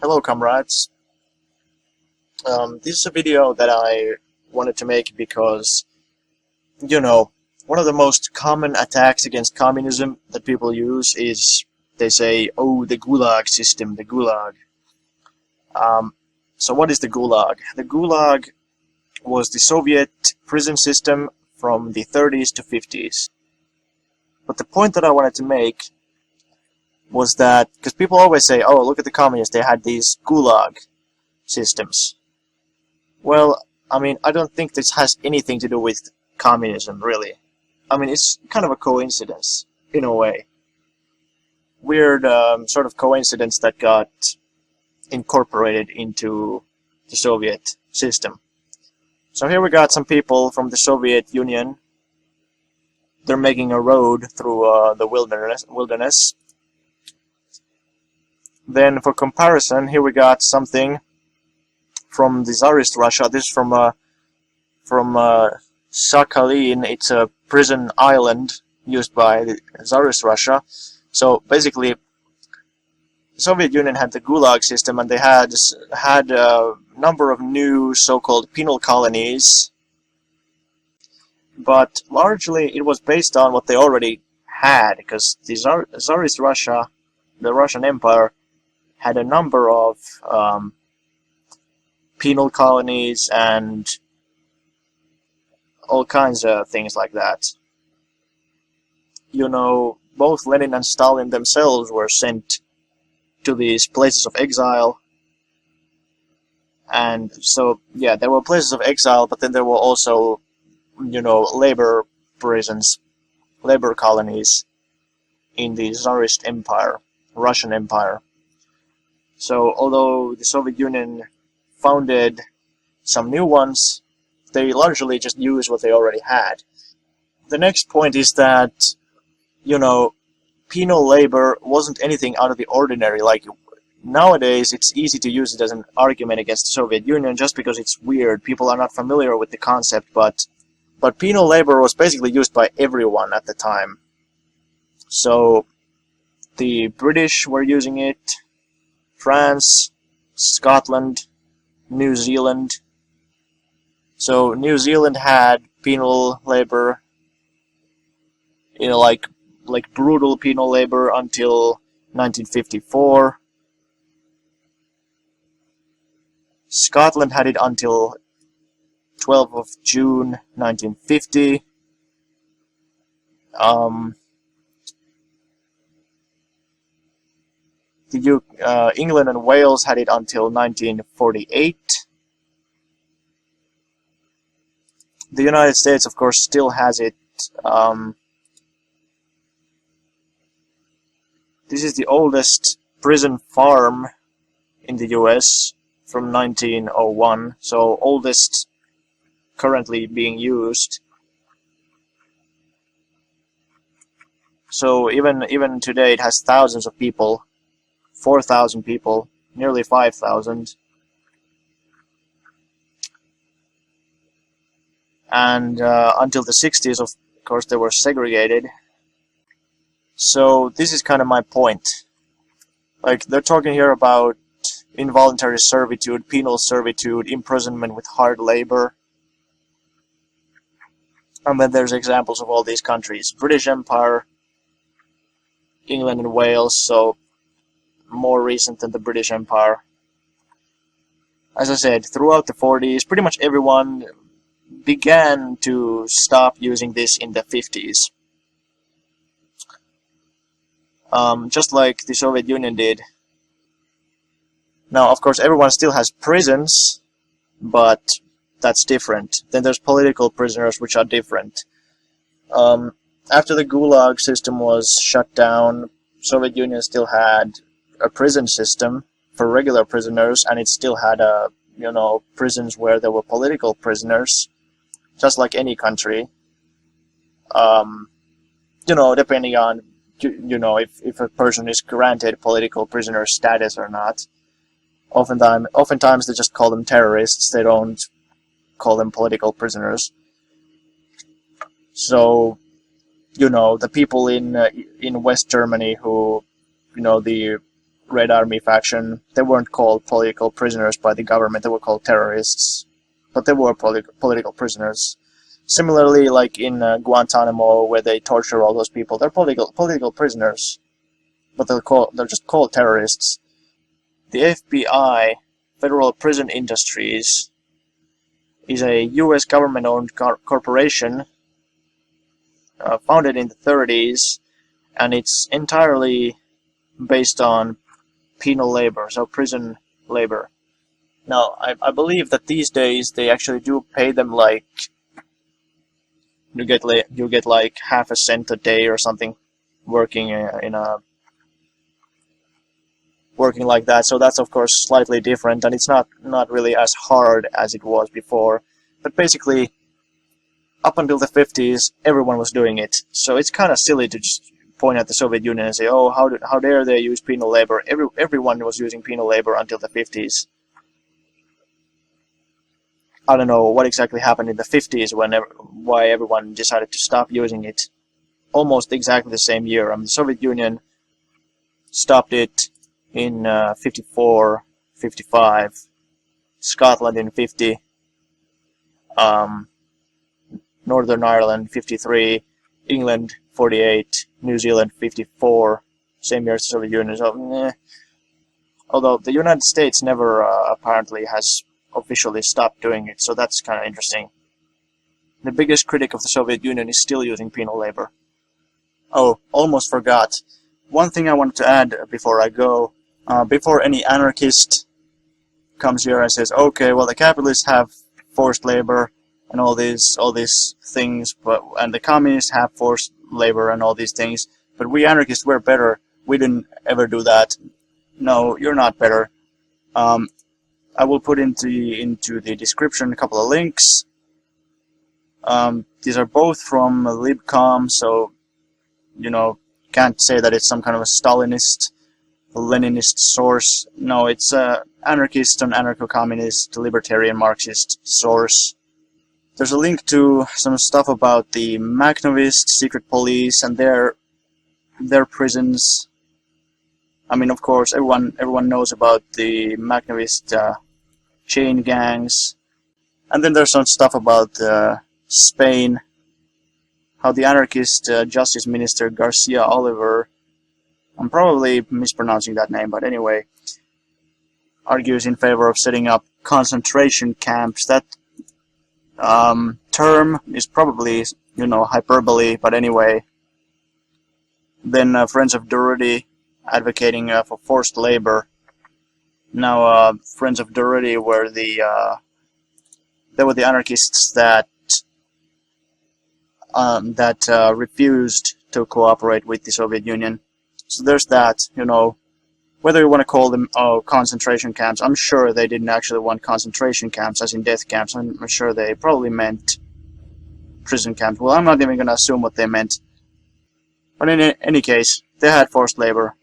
Hello, comrades. This is a video that I wanted to make because, one of the most common attacks against communism that people use is they say, oh, the Gulag system, the Gulag. So what is the Gulag? The Gulag was the Soviet prison system from the 30s to 50s. But the point that I wanted to make was that, because people always say, oh, look at the communists, they had these Gulag systems. Well, I don't think this has anything to do with communism, really. It's kind of a coincidence, in a way. Weird sort of coincidence that got incorporated into the Soviet system. So here we got some people from the Soviet Union. They're making a road through the wilderness. Then, for comparison, here we got something from the Tsarist Russia. This is from Sakhalin. It's a prison island used by the Tsarist Russia. So basically, the Soviet Union had the Gulag system, and they had a number of new so-called penal colonies. But largely, it was based on what they already had, because the Tsarist Russia, the Russian Empire, had a number of penal colonies and all kinds of things like that. Both Lenin and Stalin themselves were sent to these places of exile. And so, yeah, there were places of exile, but then there were also, labor prisons, labor colonies in the Tsarist Empire, Russian Empire. So, although the Soviet Union founded some new ones, they largely just used what they already had. The next point is that, penal labor wasn't anything out of the ordinary. Like, nowadays, it's easy to use it as an argument against the Soviet Union just because it's weird. People are not familiar with the concept, but penal labor was basically used by everyone at the time. So, the British were using it, France, Scotland, New Zealand. So New Zealand had penal labor, like brutal penal labor until 1954. Scotland had it until 12th of June 1950. England and Wales had it until 1948. The United States, of course, still has it. This is the oldest prison farm in the US from 1901, so oldest currently being used. So even today it has thousands of people. 4,000 people, nearly 5,000. And until the 60s, of course, they were segregated. So this is kind of my point. Like, they're talking here about involuntary servitude, penal servitude, imprisonment with hard labor. And then there's examples of all these countries. British Empire, England and Wales, so more recent than the British Empire. As I said, throughout the 40s, pretty much everyone began to stop using this in the 50s. Just like the Soviet Union did. Now, of course, everyone still has prisons, but that's different. Then there's political prisoners, which are different. After the Gulag system was shut down, Soviet Union still had a prison system for regular prisoners, and it still had prisons where there were political prisoners, just like any country. Depending on if a person is granted political prisoner status or not. Oftentimes they just call them terrorists. They don't call them political prisoners. So, the people in West Germany who, the Red Army faction. They weren't called political prisoners by the government, they were called terrorists. But they were political prisoners. Similarly, like in Guantanamo, where they torture all those people, they're political prisoners. But they're just called terrorists. The FBI, Federal Prison Industries, is a U.S. government-owned corporation founded in the 30s, and it's entirely based on penal labor, so prison labor. Now, I believe that these days they actually do pay them like you get like half a cent a day or something working working like that. So that's of course slightly different, and it's not really as hard as it was before. But basically, up until the 50s, everyone was doing it. So it's kind of silly to just point at the Soviet Union and say, oh, how dare they use penal labor? Everyone was using penal labor until the 50s. I don't know what exactly happened in the 50s why everyone decided to stop using it. Almost exactly the same year. I mean, the Soviet Union stopped it in 54, 55, Scotland in 50, Northern Ireland 53, England 48, New Zealand 54, same year as the Soviet Union. So, although the United States never apparently has officially stopped doing it, so that's kind of interesting. The biggest critic of the Soviet Union is still using penal labor. Oh, almost forgot. One thing I wanted to add before I go, before any anarchist comes here and says, okay, well the capitalists have forced labor and all these things, and the communists have forced labor and all these things, but we anarchists, we're better. We didn't ever do that. No, you're not better. I will put into the description a couple of links. These are both from Libcom, so you know, can't say that it's some kind of a Stalinist, Leninist source. No, it's anarchist and anarcho-communist, libertarian Marxist source. There's a link to some stuff about the Makhnovist secret police and their prisons. I mean, of course, everyone knows about the Makhnovist chain gangs. And then there's some stuff about Spain, how the anarchist Justice Minister Garcia Oliver, I'm probably mispronouncing that name, but anyway, argues in favor of setting up concentration camps. That term is probably, you know, hyperbole, but anyway. Then Friends of Durruti advocating for forced labor. Now, Friends of Durruti were they were the anarchists that refused to cooperate with the Soviet Union. So there's that, you know, whether you want to call them concentration camps. I'm sure they didn't actually want concentration camps, as in death camps. I'm sure they probably meant prison camps. Well, I'm not even going to assume what they meant. But in any case, they had forced labor.